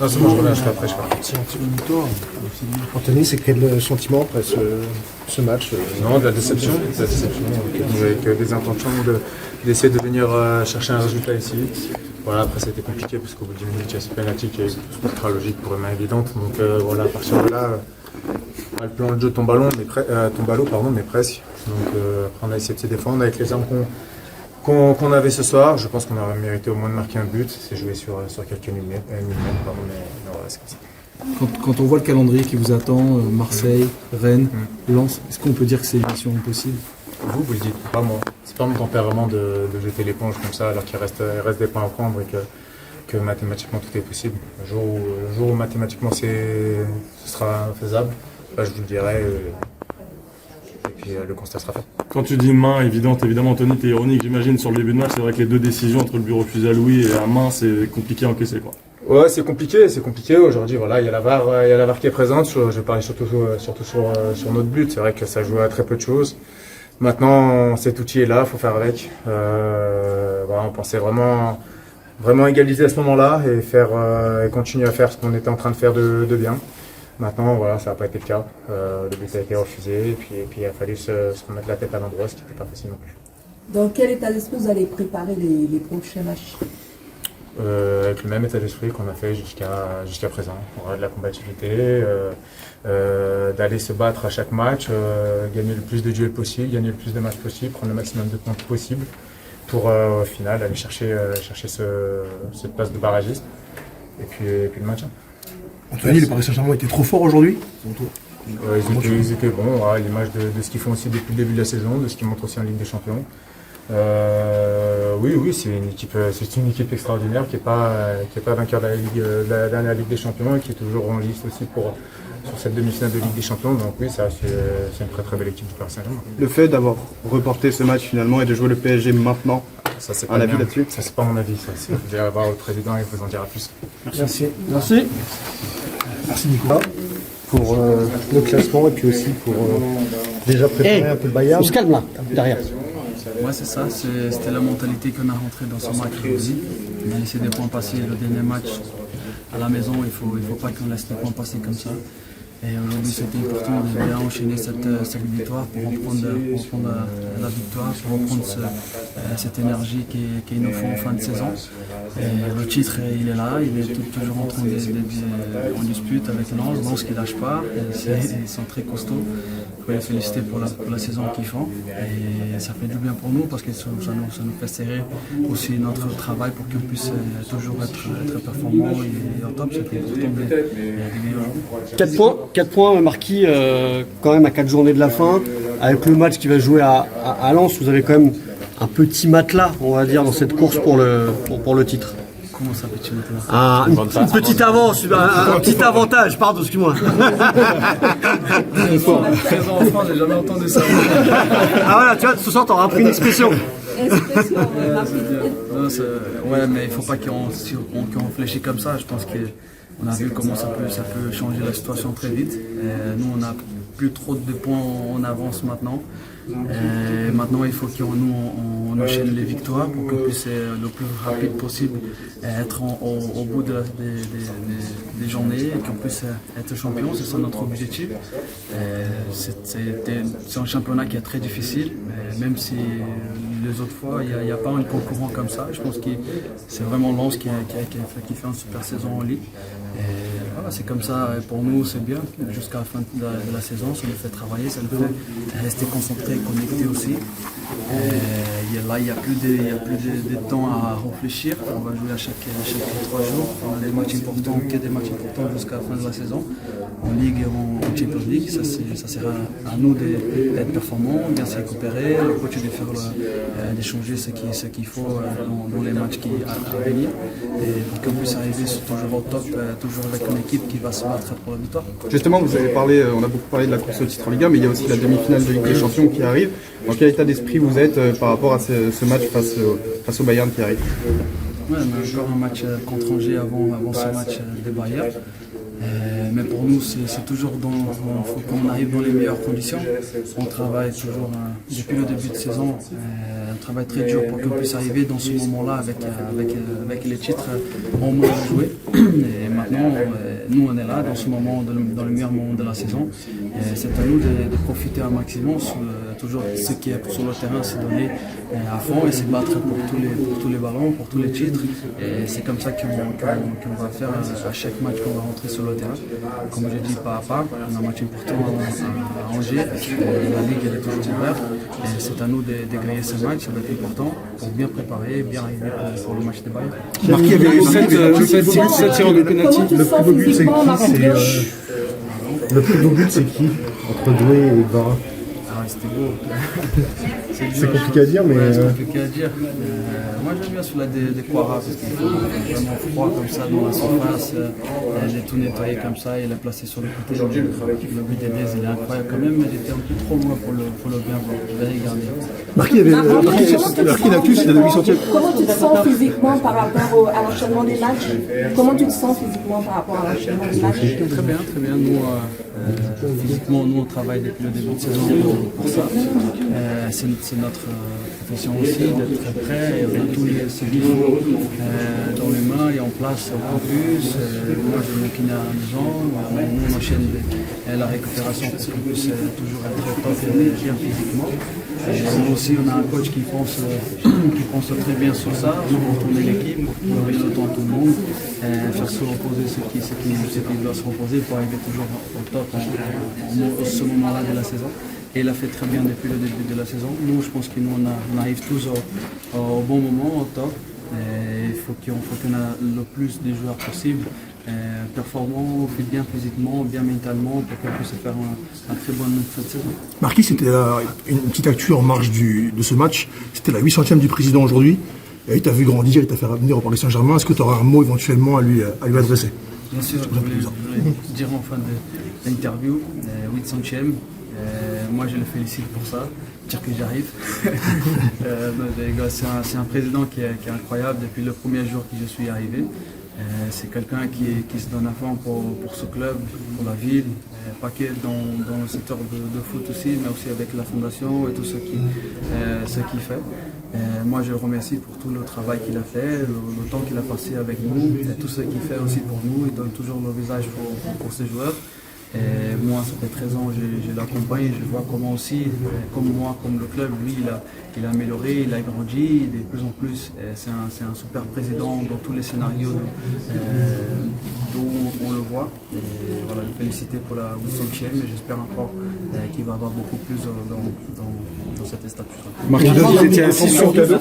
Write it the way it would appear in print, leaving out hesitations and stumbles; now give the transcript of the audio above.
Non, c'est bon, je reviens, je fais après. Anthony, c'est quel sentiment après ce match Non, de la déception. Avec des intentions d'essayer de venir chercher un résultat ici. Voilà, après ça a été compliqué parce qu'au bout d'une minute, il y a ce penalty qui est ultra logique pour une main évidente. Donc voilà, à partir de là, le plan de jeu tombe à l'eau, mais presque. Donc après on a essayé de se défendre avec les armes qu'on avait ce soir. Je pense qu'on aurait mérité au moins de marquer un but. C'est joué sur quelques millimètres, mais voilà, c'est comme ça. Quand on voit le calendrier qui vous attend, Marseille, Rennes, Lens, est-ce qu'on peut dire que c'est une mission impossible? Vous le dites, pas moi. C'est pas mon tempérament de jeter l'éponge comme ça alors qu'il reste des points à prendre et que mathématiquement tout est possible. Le jour où mathématiquement ce sera faisable, là je vous le dirai et puis le constat sera fait. Quand tu dis main évidente, évidemment Anthony, t'es ironique j'imagine sur le début de match, c'est vrai que les deux décisions entre le but refusé à Louis et à main, c'est compliqué à encaisser quoi. Ouais, c'est compliqué. Aujourd'hui, voilà, il y a la VAR qui est présente. Je vais parler surtout sur notre but. C'est vrai que ça joue à très peu de choses. Maintenant, cet outil est là, il faut faire avec. Voilà, on pensait vraiment égaliser à ce moment-là et continuer à faire ce qu'on était en train de faire de bien. Maintenant, voilà, ça n'a pas été le cas. Le but a été refusé et puis il a fallu se remettre la tête à l'endroit, ce qui n'était pas facile non plus. Dans quel état d'esprit vous allez préparer les prochains matchs? Avec le même état d'esprit qu'on a fait jusqu'à présent. On aura de la combativité, d'aller se battre à chaque match, gagner le plus de duels possible, gagner le plus de matchs possible, prendre le maximum de points possible pour au final aller chercher cette place de barragiste et puis le maintien. Anthony, le Paris Saint-Germain était trop fort aujourd'hui? Ils étaient bons, à l'image de ce qu'ils font aussi depuis le début de la saison, de ce qu'ils montrent aussi en Ligue des Champions. Oui, c'est une équipe extraordinaire qui est pas vainqueur de la dernière Ligue des Champions et qui est toujours en liste aussi sur cette demi-finale de Ligue des Champions. Donc oui, c'est une très très belle équipe du Paris Saint-Germain. Le fait d'avoir reporté ce match finalement et de jouer le PSG maintenant, Ça c'est un avis là-dessus? Ça c'est pas mon avis, ça. Vous allez voir le président, il vous en dira plus. Merci. Merci Nicolas pour le classement et puis aussi pour déjà préparer un peu le Bayern. On se calme là, derrière. Ouais, c'est ça, c'était la mentalité qu'on a rentrée dans ce match aussi. On a laissé des points passer le dernier match à la maison, il faut pas qu'on laisse des points passer comme ça. Et aujourd'hui c'était important de bien enchaîner cette victoire pour reprendre la victoire, pour reprendre cette énergie qu'il nous faut en fin de saison. Et le titre il est là, il est toujours en train en dispute avec Lens qui ne lâche pas, ils sont très costauds. Il faut les féliciter pour la saison qu'ils font et ça fait du bien pour nous parce que ça nous fait serrer aussi notre travail pour qu'on puisse toujours être performant et au top. C'est important. 4 points marqués quand même à 4 journées de la fin. Avec le match qui va jouer à Lens, vous avez quand même un petit matelas, on va dire, dans cette course pour le titre. Comment ça, petit matelas? Une petite avance, un petit avantage, pardon, excuse-moi. 13 ans en France, j'ai jamais entendu ça. Ah voilà, tu vois, ce soir t'auras appris une expression. Ouais, mais il faut pas qu'on réfléchisse comme ça. Je pense qu'on a vu comment ça peut changer la situation très vite. Nous, on n'a plus trop de points en avance maintenant. Maintenant, il faut qu'on enchaîne les victoires pour qu'on puisse le plus rapide possible être au bout des journées et qu'on puisse être champion. C'est ça notre objectif. C'est un championnat qui est très difficile, même si les autres fois, il n'y a pas un concurrent comme ça. Je pense que c'est vraiment Lens qui fait une super saison en Ligue. Voilà, c'est comme ça, pour nous c'est bien, jusqu'à la fin de la saison, ça nous fait travailler, ça nous fait rester concentrés, connectés aussi. Là, il n'y a plus de temps à réfléchir, on va jouer à chaque 3 jours, on a des matchs importants, des matchs importants jusqu'à la fin de la saison, en Ligue et en Champions League, ça sera à nous d'être performants, bien se récupérer, le coach d'échanger ce qu'il faut dans les matchs à venir, et qu'on puisse arriver toujours au top, toujours avec une équipe qui va se battre pour la victoire. Justement, on a beaucoup parlé de la course au titre en Ligue 1, mais il y a aussi la demi-finale de Ligue des Champions qui arrive. Dans quel état d'esprit vous êtes par rapport à ce match face au Bayern qui arrive? Ouais, on a encore un match contre Angers avant ce match des Bayern. Mais pour nous, c'est toujours il faut qu'on arrive dans les meilleures conditions. On travaille toujours depuis le début de saison travaille très dur pour qu'on puisse arriver dans ce moment-là avec les titres en main à jouer. Et maintenant, nous on est là dans ce moment, dans le meilleur moment de la saison. Et c'est à nous de profiter un maximum. Toujours ce qui est sur le terrain, c'est donner à fond et se battre pour tous les ballons, pour tous les titres. Et c'est comme ça qu'on va faire à chaque match qu'on va rentrer sur le terrain. Comme je dis, pas à pas. On a un match important à Angers. La Ligue elle est toujours ouverte. Et c'est à nous de gagner ce match, ça va être important pour bien préparer et bien arriver pour le match de Bayern. Marquis avait eu 7 tirs de pénalty. Comment tu te sens physiquement, Marc-André? Le plus beau but, c'est qui entre Doué et Ibarra? Ah, c'était beau. C'est compliqué à dire, mais. Ouais, c'est compliqué à dire. Moi j'aime bien celui-là des Quara parce qu'il faut vraiment froid comme ça dans la surface. J'ai tout nettoyé comme ça et l'a placé sur le côté. Le but des Blaise, il est incroyable quand même, mais j'étais un peu trop loin pour le bien voir. Je vais regarder. Marquis l'actus, il a 800e. Comment tu te sens physiquement par rapport à l'enchaînement des matchs? Comment tu te sens physiquement par rapport à l'enchaînement des matchs? Très bien, très bien. Nous, physiquement, nous on travaille depuis le début de saison pour ça. C'est notre profession aussi d'être très près et on a tous ce qu'il faut dans les mains et en place au campus. Moi je me kiné à la maison, nous on enchaîne la récupération pour qu'on puisse toujours être au top et bien physiquement. Nous aussi on a un coach qui pense très bien sur ça, sur retourner l'équipe, pour donner le temps à tout le monde, faire se reposer ce qui doit se reposer pour arriver toujours au top à ce moment-là de la saison. Et il a fait très bien depuis le début de la saison. Nous, je pense que nous, on arrive tous au bon moment, au top. Et il faut qu'on ait le plus de joueurs possible, performants, bien physiquement, bien mentalement, pour qu'on puisse faire un très bonne fin de saison. Marquis, c'était une petite actu en marge de ce match. C'était la 800e du président aujourd'hui. Il t'a vu grandir, il t'a fait venir au Paris Saint-Germain. Est-ce que tu auras un mot éventuellement à lui adresser? Bien sûr, je voulais dire en fin de l'interview, 800e. Moi je le félicite pour ça, dire que j'arrive. C'est un président qui est incroyable depuis le premier jour que je suis arrivé. C'est quelqu'un qui se donne à fond pour ce club, pour la ville, pas que dans le secteur de foot aussi, mais aussi avec la fondation et tout ce qu'il fait. Moi je le remercie pour tout le travail qu'il a fait, le temps qu'il a passé avec nous, et tout ce qu'il fait aussi pour nous. Il donne toujours le visage pour ses joueurs. Et moi, ça fait 13 ans, je l'accompagne, je vois comment aussi, comme moi, comme le club, lui, il a amélioré, il a grandi, de plus en plus. C'est un super président dans tous les scénarios dont on le voit. Et voilà, le féliciter pour la 800e, et j'espère encore qu'il va avoir beaucoup plus dans cette stature. Marquis, vous étiez assis sur le cadeau.